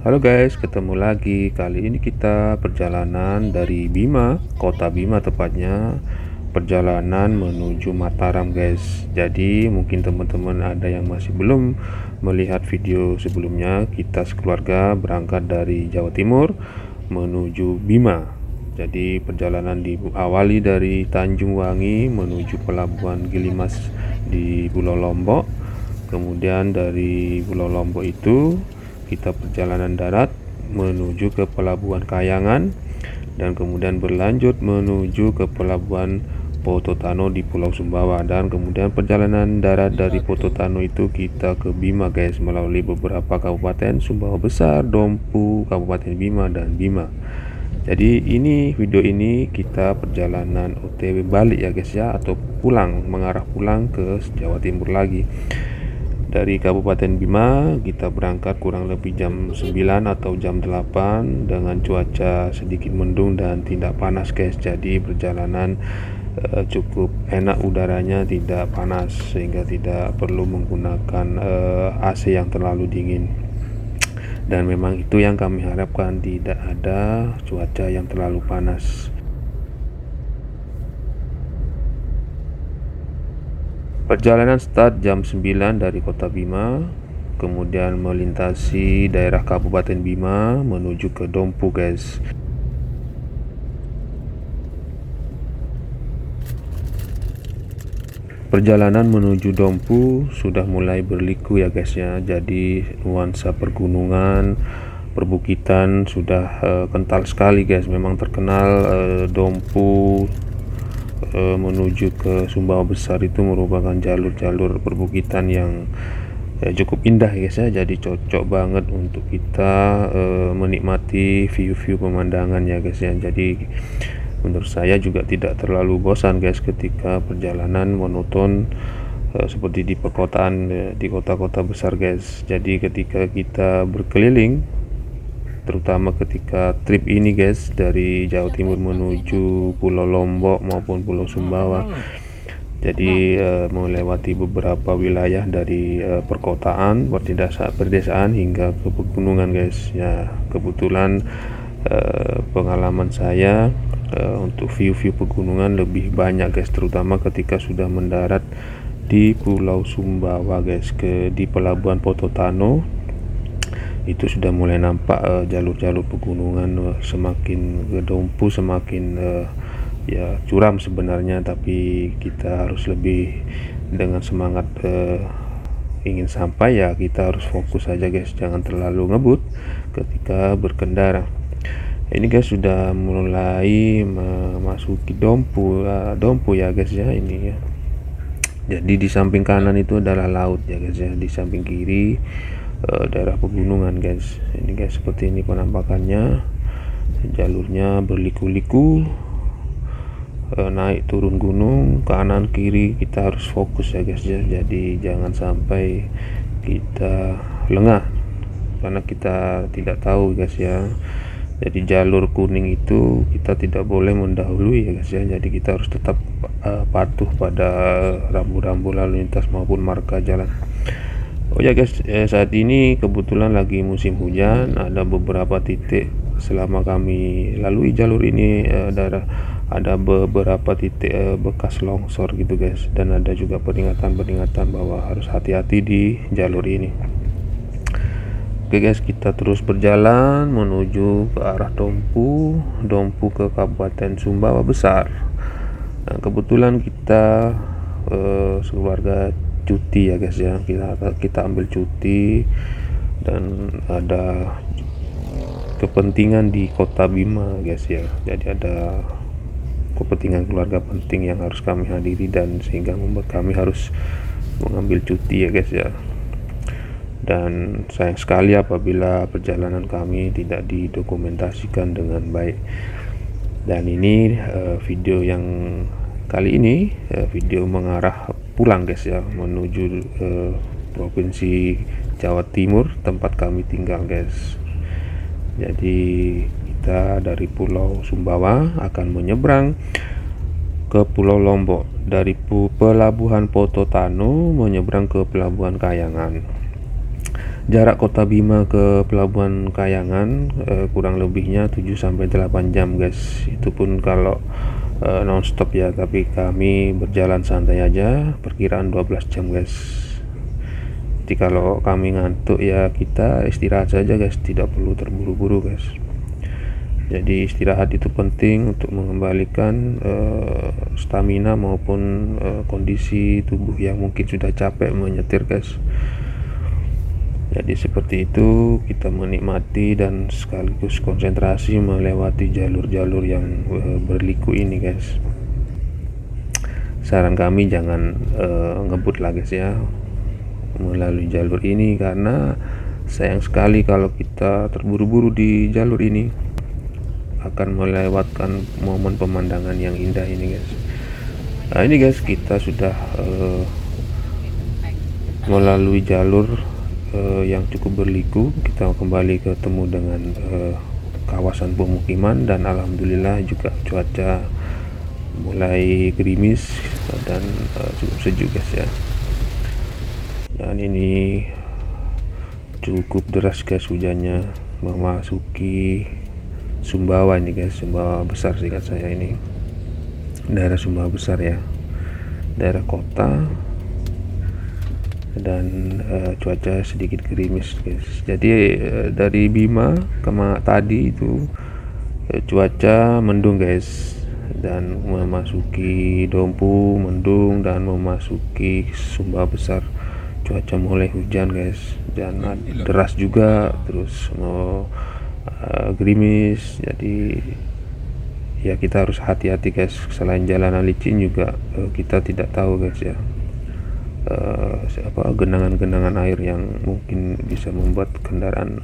Halo guys, ketemu lagi. Kali ini kita perjalanan dari Bima, kota Bima tepatnya. Perjalanan menuju Mataram guys. Jadi mungkin teman-teman ada yang masih belum melihat video sebelumnya. Kita sekeluarga berangkat dari Jawa Timur menuju Bima. Jadi perjalanan diawali dari Tanjung Wangi menuju Pelabuhan Gilimas di Pulau Lombok. Kemudian dari Pulau Lombok itu kita perjalanan darat menuju ke Pelabuhan Kayangan dan kemudian berlanjut menuju ke Pelabuhan Pototano di Pulau Sumbawa, dan kemudian perjalanan darat dari Pototano itu kita ke Bima guys, melalui beberapa kabupaten Sumbawa Besar, Dompu, Kabupaten Bima, dan Bima. Jadi ini video ini kita perjalanan OTW balik ya guys ya, atau pulang, mengarah pulang ke Jawa Timur lagi. Dari Kabupaten Bima kita berangkat kurang lebih jam 9 atau jam 8 dengan cuaca sedikit mendung dan tidak panas guys. Jadi perjalanan cukup enak, udaranya tidak panas sehingga tidak perlu menggunakan AC yang terlalu dingin. Dan memang itu yang kami harapkan, tidak ada cuaca yang terlalu panas. Perjalanan start jam 9 dari kota Bima, kemudian melintasi daerah Kabupaten Bima menuju ke Dompu guys. Perjalanan menuju Dompu sudah mulai berliku ya guys ya. Jadi nuansa pergunungan, perbukitan sudah kental sekali guys. Memang terkenal Dompu menuju ke Sumbawa Besar itu merupakan jalur-jalur perbukitan yang cukup indah guys ya. Jadi cocok banget untuk kita menikmati view-view pemandangan ya guys ya. Jadi menurut saya juga tidak terlalu bosan guys ketika perjalanan monoton seperti di perkotaan, di kota-kota besar guys. Jadi ketika kita berkeliling, terutama ketika trip ini guys, dari Jawa Timur menuju Pulau Lombok maupun Pulau Sumbawa, jadi melewati beberapa wilayah dari perkotaan, perdesaan hingga ke pegunungan guys ya. Kebetulan pengalaman saya untuk view-view pegunungan lebih banyak guys, terutama ketika sudah mendarat di Pulau Sumbawa guys, di Pelabuhan Pototano itu sudah mulai nampak jalur-jalur pegunungan. Semakin ke Dompu semakin ya curam sebenarnya, tapi kita harus lebih dengan semangat ingin sampai ya. Kita harus fokus saja guys, jangan terlalu ngebut ketika berkendara. Ini guys sudah mulai memasuki Dompu ya guys ya, ini ya. Jadi di samping kanan itu adalah laut ya guys ya, di samping kiri daerah pegunungan guys. Ini guys seperti ini penampakannya, jalurnya berliku-liku, naik turun gunung kanan kiri. Kita harus fokus ya guys ya, jadi jangan sampai kita lengah karena kita tidak tahu guys ya. Jadi jalur kuning itu kita tidak boleh mendahului ya guys ya, jadi kita harus tetap patuh pada rambu-rambu lalu lintas maupun marka jalan. Oh ya guys, saat ini kebetulan lagi musim hujan. Ada beberapa titik selama kami lalui jalur ini ada beberapa titik bekas longsor gitu guys, dan ada juga peringatan-peringatan bahwa harus hati-hati di jalur ini. Oke guys, kita terus berjalan menuju ke arah Dompu ke Kabupaten Sumbawa Besar. Nah, kebetulan kita sekeluarga cuti ya guys ya, kita ambil cuti dan ada kepentingan di kota Bima guys ya. Jadi ada kepentingan keluarga penting yang harus kami hadiri, dan sehingga membuat kami harus mengambil cuti ya guys ya. Dan sayang sekali apabila perjalanan kami tidak didokumentasikan dengan baik. Dan ini video yang kali ini video mengarah pulang guys ya, menuju provinsi Jawa Timur tempat kami tinggal guys. Jadi kita dari Pulau Sumbawa akan menyeberang ke Pulau Lombok, dari Pelabuhan Pototano menyeberang ke Pelabuhan Kayangan. Jarak Kota Bima ke Pelabuhan Kayangan kurang lebihnya 7-8 jam guys. Itu pun kalau non-stop ya, tapi kami berjalan santai aja, perkiraan 12 jam guys. Jadi kalau kami ngantuk ya kita istirahat saja guys, tidak perlu terburu-buru guys. Jadi istirahat itu penting untuk mengembalikan stamina maupun kondisi tubuh yang mungkin sudah capek menyetir guys. Jadi seperti itu kita menikmati dan sekaligus konsentrasi melewati jalur-jalur yang berliku ini guys. Saran kami jangan ngebut lah guys ya melalui jalur ini, karena sayang sekali kalau kita terburu-buru di jalur ini akan melewatkan momen pemandangan yang indah ini guys. Nah ini guys, kita sudah melalui jalur yang cukup berliku. Kita kembali ketemu dengan kawasan pemukiman dan alhamdulillah juga cuaca mulai gerimis dan cukup sejuk guys ya. Dan ini cukup deras guys hujannya, memasuki Sumbawa ini guys. Sumbawa besar seingat saya, ini daerah Sumbawa besar ya, daerah kota, dan cuaca sedikit gerimis guys. Jadi dari Bima tadi itu cuaca mendung guys, dan memasuki Dompu mendung, dan memasuki Sumbawa besar cuaca mulai hujan guys, dan deras juga, terus mau gerimis. Jadi ya kita harus hati-hati guys. Selain jalanan licin juga kita tidak tahu guys ya genangan-genangan air yang mungkin bisa membuat kendaraan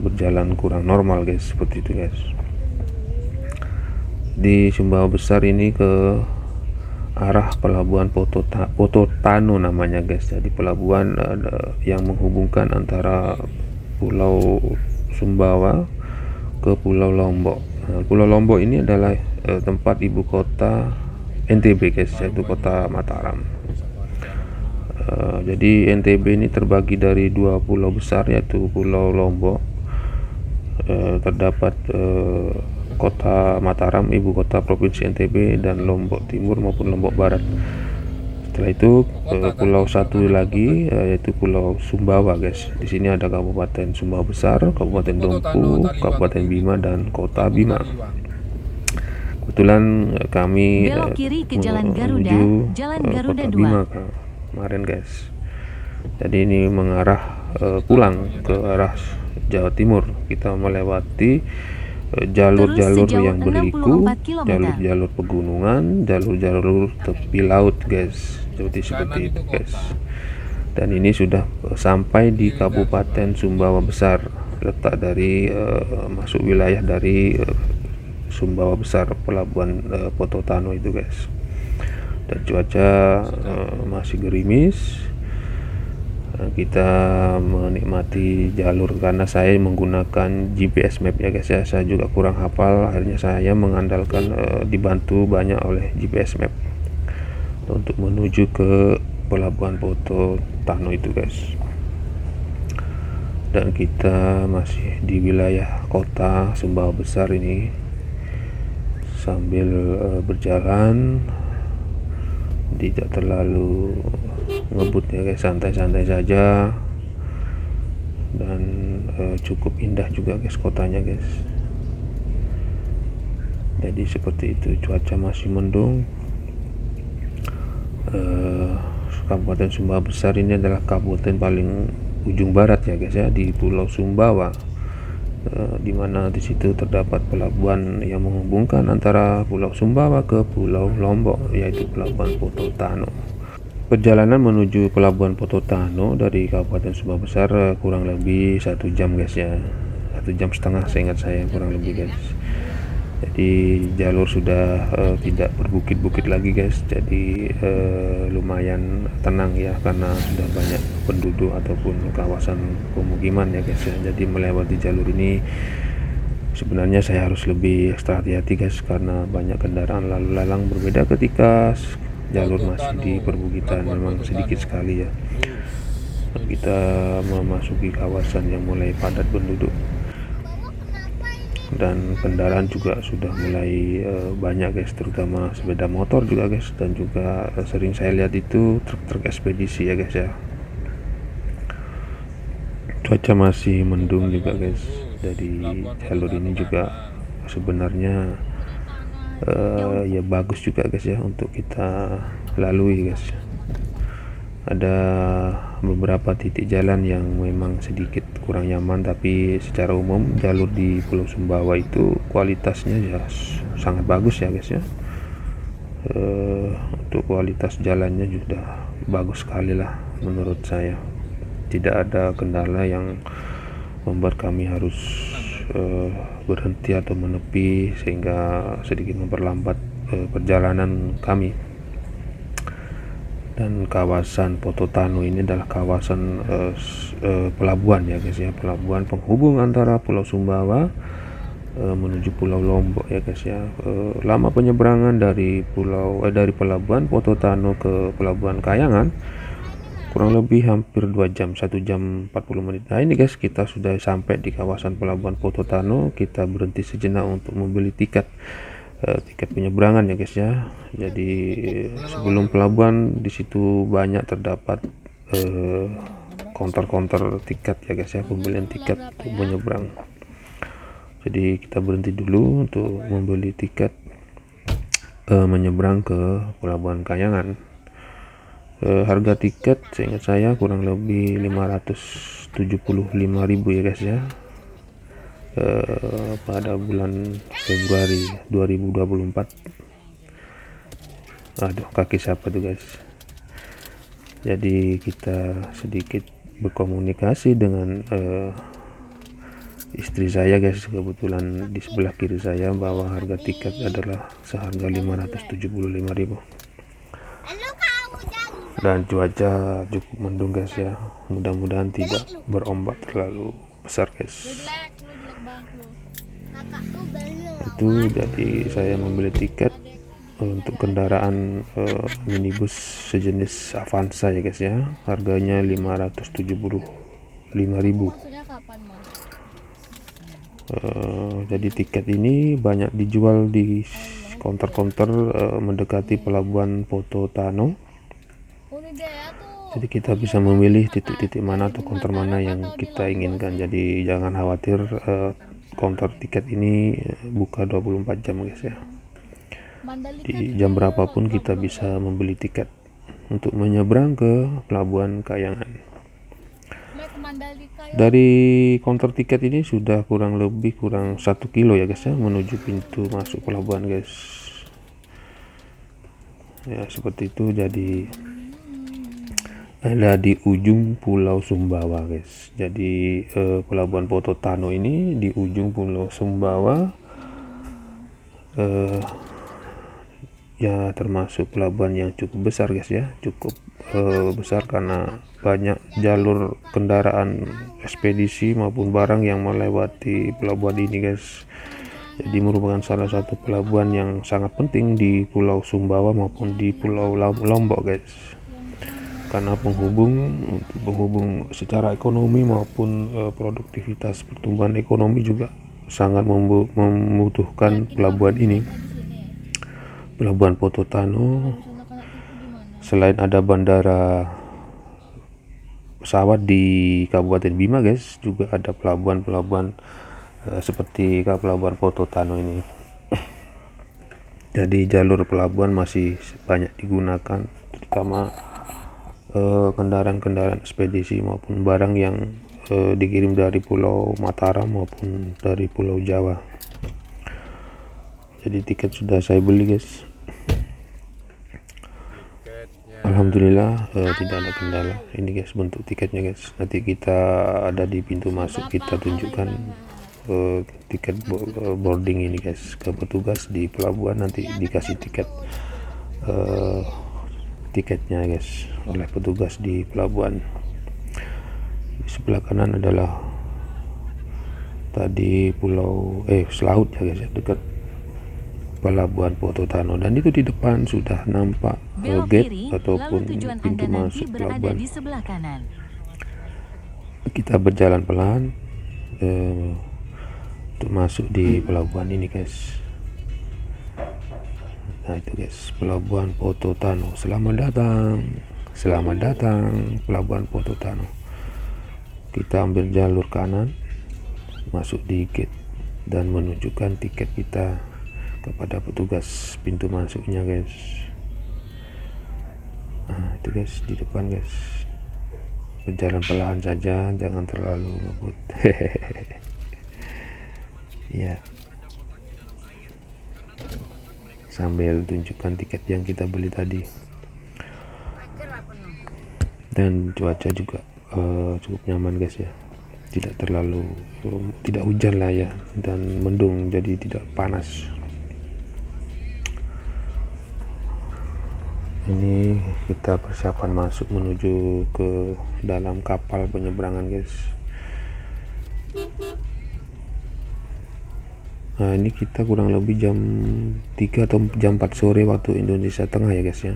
berjalan kurang normal guys, seperti itu guys. Di Sumbawa besar ini ke arah pelabuhan Pototano namanya guys. Jadi pelabuhan yang menghubungkan antara Pulau Sumbawa ke Pulau Lombok. Pulau Lombok ini adalah tempat ibu kota NTB guys, yaitu kota Mataram. Jadi NTB ini terbagi dari 2 pulau besar, yaitu Pulau Lombok. Terdapat kota Mataram, ibu kota provinsi NTB, dan Lombok Timur maupun Lombok Barat. Setelah itu pulau satu lagi yaitu Pulau Sumbawa guys. Di sini ada Kabupaten Sumbawa Besar, Kabupaten Dompu, Kabupaten Bima, dan Kota Bima. Kebetulan kami menuju Kota Bima kemarin guys. Jadi ini mengarah pulang ke arah Jawa Timur. Kita melewati jalur-jalur yang berliku, jalur-jalur pegunungan, jalur-jalur tepi laut guys, seperti itu guys. Dan ini sudah sampai di Kabupaten Sumbawa Besar, letak dari masuk wilayah dari Sumbawa Besar, pelabuhan Pototano itu guys. Dan cuaca masih gerimis. Kita menikmati jalur karena saya menggunakan GPS map ya guys ya. Saya juga kurang hafal, akhirnya saya mengandalkan dibantu banyak oleh GPS map untuk menuju ke pelabuhan Pototano itu guys. Dan kita masih di wilayah kota Sumbawa Besar ini. Sambil berjalan tidak terlalu ngebut ya guys, santai-santai saja, dan cukup indah juga guys kotanya guys. Jadi seperti itu, cuaca masih mendung. Kabupaten Sumbawa Besar ini adalah kabupaten paling ujung barat ya guys ya, di Pulau Sumbawa, di mana di situ terdapat pelabuhan yang menghubungkan antara Pulau Sumbawa ke Pulau Lombok, yaitu Pelabuhan Pototano. Perjalanan menuju Pelabuhan Pototano dari Kabupaten Sumbawa Besar kurang lebih 1 jam guys ya, 1,5 jam seingat saya kurang lebih guys. Jadi jalur sudah tidak berbukit-bukit lagi guys, jadi lumayan tenang ya, karena sudah banyak penduduk ataupun kawasan pemukiman ya guys ya. Jadi melewati jalur ini sebenarnya saya harus lebih ekstra hati-hati guys, karena banyak kendaraan lalu lalang, berbeda ketika jalur masih di perbukitan, memang sedikit sekali ya. kita memasuki kawasan yang mulai padat penduduk dan kendaraan juga sudah mulai banyak guys, terutama sepeda motor juga guys, dan juga sering saya lihat itu truk-truk ekspedisi ya guys ya. Cuaca masih mendung juga guys, jadi jalur ini juga sebenarnya ya bagus juga guys ya untuk kita lalui guys. Ada beberapa titik jalan yang memang sedikit kurang nyaman, tapi secara umum jalur di Pulau Sumbawa itu kualitasnya ya sangat bagus ya guys ya. Untuk kualitas jalannya sudah bagus sekali lah menurut saya. Tidak ada kendala yang membuat kami harus berhenti atau menepi sehingga sedikit memperlambat perjalanan kami. Dan kawasan Pototano ini adalah kawasan pelabuhan ya guys ya, pelabuhan penghubung antara Pulau Sumbawa menuju Pulau Lombok ya guys ya. Lama penyeberangan dari pelabuhan Pototano ke pelabuhan Kayangan kurang lebih hampir 2 jam, 1 jam 40 menit. Nah ini guys, kita sudah sampai di kawasan pelabuhan Pototano. Kita berhenti sejenak untuk membeli tiket penyeberangan ya guys ya. Jadi sebelum pelabuhan di situ banyak terdapat counter tiket ya guys ya, pembelian tiket untuk menyeberang. Jadi kita berhenti dulu untuk membeli tiket menyeberang ke pelabuhan Kayangan. Harga tiket seingat saya kurang lebih 575.000 ya guys ya, pada bulan Februari 2024. Aduh, kaki siapa tuh guys. Jadi kita sedikit berkomunikasi dengan istri saya guys, kebetulan di sebelah kiri saya, bahwa harga tiket adalah seharga 575.000. Dan cuaca cukup mendung guys ya, mudah-mudahan tidak berombak terlalu besar guys. Itu jadi saya membeli tiket untuk kendaraan minibus sejenis Avanza ya guys ya, harganya 575.000. Jadi tiket ini banyak dijual di counter mendekati pelabuhan Pototano. Jadi kita bisa memilih titik-titik mana atau counter mana yang kita inginkan. Jadi jangan khawatir, counter tiket ini buka 24 jam guys ya. Di jam berapapun kita bisa membeli tiket untuk menyeberang ke pelabuhan Kayangan. Dari counter tiket ini sudah kurang 1 kilo ya guys ya, menuju pintu masuk pelabuhan guys. Ya seperti itu. Jadi ada di ujung Pulau Sumbawa guys. Jadi pelabuhan Pototano ini di ujung Pulau Sumbawa, ya termasuk pelabuhan yang cukup besar guys ya, cukup besar karena banyak jalur kendaraan ekspedisi maupun barang yang melewati pelabuhan ini guys. Jadi merupakan salah satu pelabuhan yang sangat penting di Pulau Sumbawa maupun di Pulau Lombok guys, karena penghubung secara ekonomi maupun produktivitas pertumbuhan ekonomi juga sangat membutuhkan pelabuhan ini. Pelabuhan Pototano selain ada bandara pesawat di Kabupaten Bima guys, juga ada pelabuhan seperti pelabuhan Pototano ini. Jadi jalur pelabuhan masih banyak digunakan, terutama kendaraan ekspedisi maupun barang yang dikirim dari Pulau Mataram maupun dari Pulau Jawa. Jadi tiket sudah saya beli guys. Alhamdulillah tidak ada kendala. Ini guys bentuk tiketnya guys. Nanti kita ada di pintu masuk, kita tunjukkan tiket boarding ini guys ke petugas di pelabuhan. Nanti dikasih tiketnya guys oleh petugas di pelabuhan. Di sebelah kanan adalah tadi selaut ya guys, dekat pelabuhan Pototano, dan itu di depan sudah nampak gate ataupun pintu masuk pelabuhan. Kita berjalan pelan untuk masuk di pelabuhan ini guys. Nah itu guys, pelabuhan Pototano. Selamat datang pelabuhan Pototano. Kita ambil jalur kanan, masuk di gate dan menunjukkan tiket kita kepada petugas pintu masuknya guys. Nah itu guys, di depan guys. Berjalan pelan saja, jangan terlalu ngebut. Ya, sambil tunjukkan tiket yang kita beli tadi. Dan cuaca juga cukup nyaman guys ya, tidak terlalu tidak hujan lah ya, dan mendung, jadi tidak panas. Ini kita persiapan masuk menuju ke dalam kapal penyeberangan guys. Nah ini kita kurang lebih jam 3 atau jam 4 sore waktu Indonesia Tengah ya guys ya.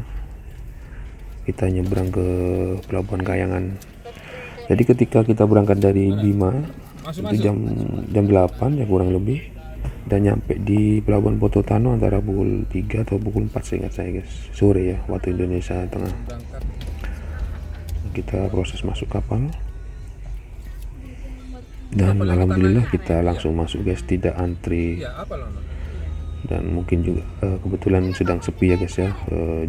Kita nyebrang ke Pelabuhan Kayangan. Jadi ketika kita berangkat dari Bima itu jam 8 ya kurang lebih, dan nyampe di Pelabuhan Pototano antara pukul 3 atau pukul 4 seingat saya guys, sore ya waktu Indonesia Tengah. Kita proses masuk kapal dan alhamdulillah kita langsung masuk guys, tidak antri. Dan mungkin juga kebetulan sedang sepi ya guys ya,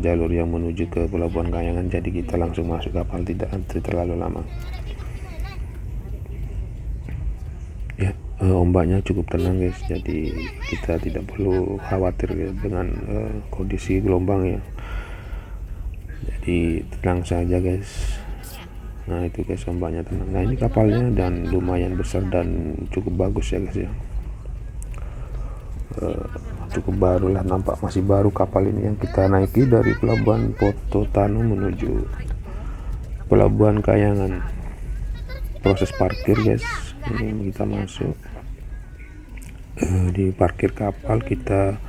jalur yang menuju ke Pelabuhan Kayangan, jadi kita langsung masuk kapal, tidak antri terlalu lama ya. Ombaknya cukup tenang guys, jadi kita tidak perlu khawatir ya dengan kondisi gelombang ya, jadi tenang saja guys. Nah itu guys, ombaknya tenang. Nah ini kapalnya dan lumayan besar dan cukup bagus ya guys ya. Cukup baru lah, nampak masih baru kapal ini yang kita naiki dari Pelabuhan Pototano menuju Pelabuhan Kayangan. Proses parkir guys, ini kita masuk di parkir kapal, kita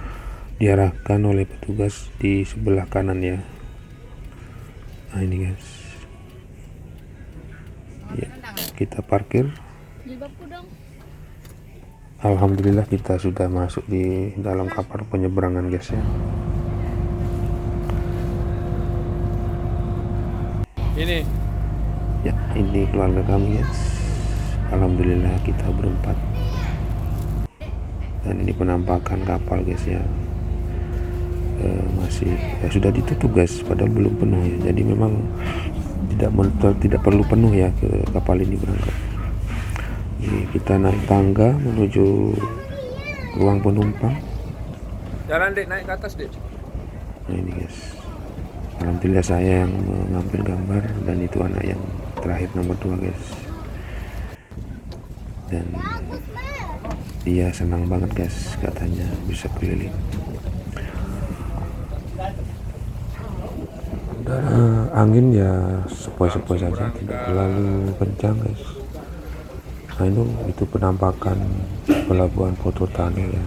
diarahkan oleh petugas di sebelah kanan ya. Nah ini guys ya, kita parkir. Alhamdulillah kita sudah masuk di dalam kapal penyeberangan guys ya. Ini keluarga kami guys. Alhamdulillah kita berempat. Dan ini penampakan kapal guys ya. Masih sudah ditutup guys, padahal belum penuh ya. Jadi memang tidak perlu penuh ya ke kapal ini berangkat. Jadi kita naik tangga menuju ruang penumpang. Jalan dek, naik ke atas dek. Nah ini guys, alhamdulillah saya yang mengambil gambar dan itu anak yang terakhir nomor 2 guys. Dan dia senang banget guys, katanya bisa keliling. Dan angin ya sepoi-sepoi saja, tidak terlalu kencang guys. Nah itu penampakan Pelabuhan Pototano ya.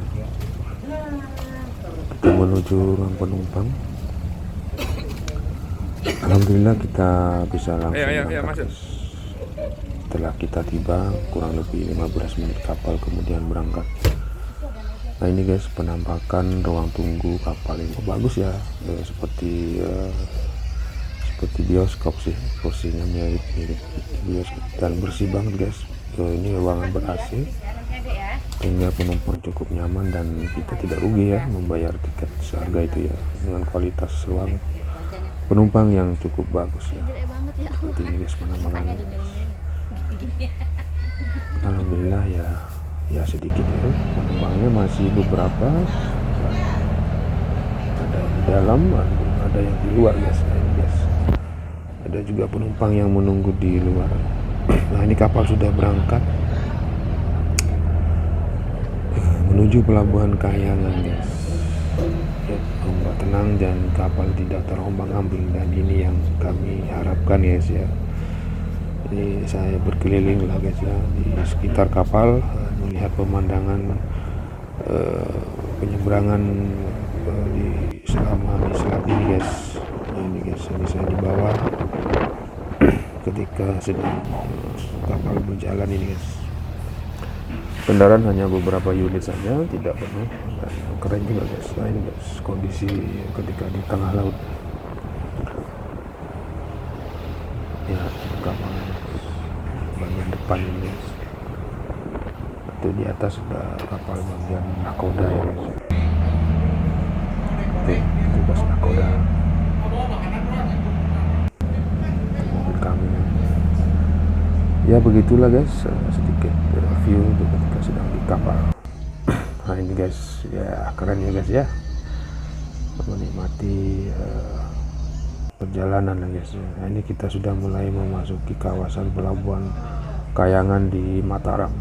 Kita menuju ruang penumpang. Alhamdulillah kita bisa langsung berangkat. Setelah kita tiba kurang lebih 15 menit kapal kemudian berangkat. Nah ini guys penampakan ruang tunggu kapal ini bagus ya, seperti bioskop sih, kursinya mirip bioskop dan bersih banget guys. Ini ruangan ber-AC sehingga penumpang cukup nyaman dan kita tidak rugi ya membayar tiket seharga itu ya, dengan kualitas ruang penumpang yang cukup bagus ya. Seperti ini guys penampakannya. Alhamdulillah ya sedikit ya, penumpangnya masih beberapa, ada di dalam, ada yang di luar guys. Ada juga penumpang yang menunggu di luar. Nah ini kapal sudah berangkat menuju Pelabuhan Kayangan guys ya, ombak tenang dan kapal tidak terombang-ambing, dan ini yang kami harapkan guys ya. Ini saya berkeliling lah guys ya di sekitar kapal, melihat pemandangan penyeberangan di selat ini guys. Nah ini guys, ini saya di bawah ketika sedang kapal berjalan ini guys. Kendaraan hanya beberapa unit saja, tidak penuh, dan keren juga guys. Nah ini guys kondisi ketika di tengah laut ya, kapal bagian depan ini guys, itu di atas sudah kapal bagian nakoda ya guys. Oke, itu bos nakoda, mobil kami ya. Begitulah guys, sedikit review untuk ketika sedang di kapal. Nah ini guys ya, keren ya guys ya, menikmati perjalanan lah guys. Nah ini kita sudah mulai memasuki kawasan pelabuhan Kayangan di Mataram.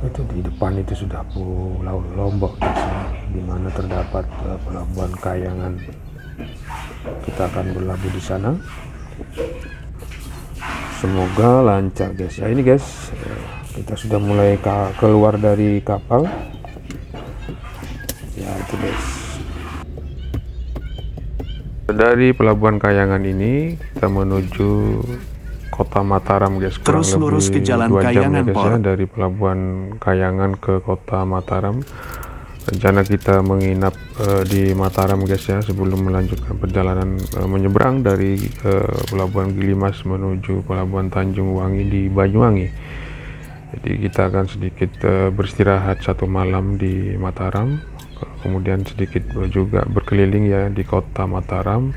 Itu di depan itu sudah Pulau Lombok guys, di mana terdapat pelabuhan Kayangan. Kita akan berlabuh di sana. Semoga lancar guys. Ya ini guys, kita sudah mulai keluar dari kapal. Ya itu guys. Dari pelabuhan Kayangan ini kita menuju kota Mataram guys. Kurang Terus lurus lebih ke Jalan 2 jam Kayangan, ya guys ya, dari pelabuhan Kayangan ke kota Mataram. Rencana kita menginap di Mataram guys ya, sebelum melanjutkan perjalanan menyeberang dari pelabuhan Gilimas menuju pelabuhan Tanjung Wangi di Banyuwangi. Jadi kita akan sedikit beristirahat 1 malam di Mataram, kemudian sedikit juga berkeliling ya di kota Mataram,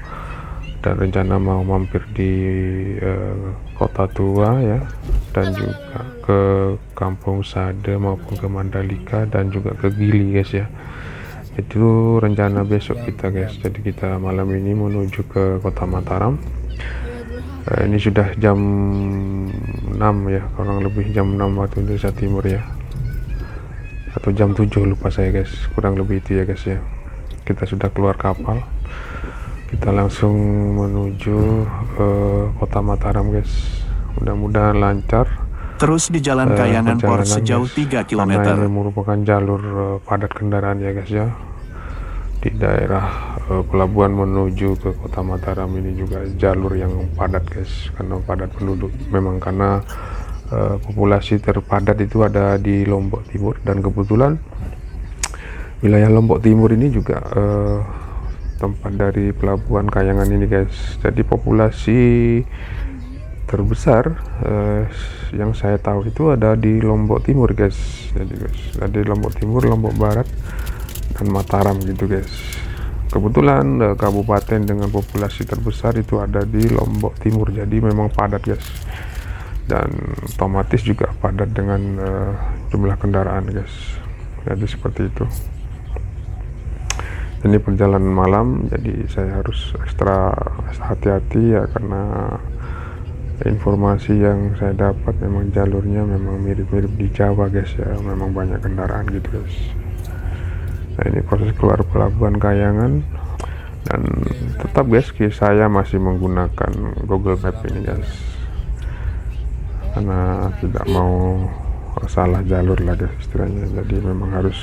dan rencana mau mampir di Kota Tua ya, dan juga ke Kampung Sade maupun ke Mandalika dan juga ke Gili guys ya. Itu rencana besok kita guys. Jadi kita malam ini menuju ke kota Mataram. Ini sudah jam 6 ya, kurang lebih jam 6 waktu Indonesia Timur ya, atau jam 7 lupa saya guys, kurang lebih itu ya guys ya. Kita sudah keluar kapal, kita langsung menuju kota Mataram guys. Mudah-mudahan lancar. Terus di Jalan Kayangan Port sejauh 3 km. Karena ini merupakan jalur padat kendaraan ya guys ya. Di daerah pelabuhan menuju ke kota Mataram ini juga jalur yang padat guys, karena padat penduduk. Memang karena populasi terpadat itu ada di Lombok Timur, dan kebetulan wilayah Lombok Timur ini juga tempat dari pelabuhan Kayangan ini guys. Jadi populasi terbesar yang saya tahu itu ada di Lombok Timur guys. Jadi guys, ada di Lombok Timur, Lombok Barat, dan Mataram gitu guys. Kebetulan kabupaten dengan populasi terbesar itu ada di Lombok Timur, jadi memang padat guys, dan otomatis juga padat dengan jumlah kendaraan guys. Jadi seperti itu. Ini perjalanan malam, jadi saya harus ekstra hati-hati ya, karena informasi yang saya dapat memang jalurnya memang mirip-mirip di Jawa guys ya, memang banyak kendaraan gitu guys. Nah ini proses keluar pelabuhan Kayangan, dan tetap guys saya masih menggunakan Google Map ini guys, karena tidak mau salah jalur lah guys istilahnya. Jadi memang harus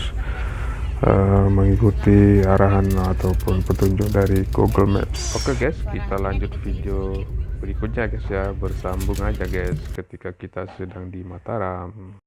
mengikuti arahan ataupun petunjuk dari Google Maps. Oke guys, kita lanjut video berikutnya guys ya, bersambung aja guys ketika kita sedang di Mataram.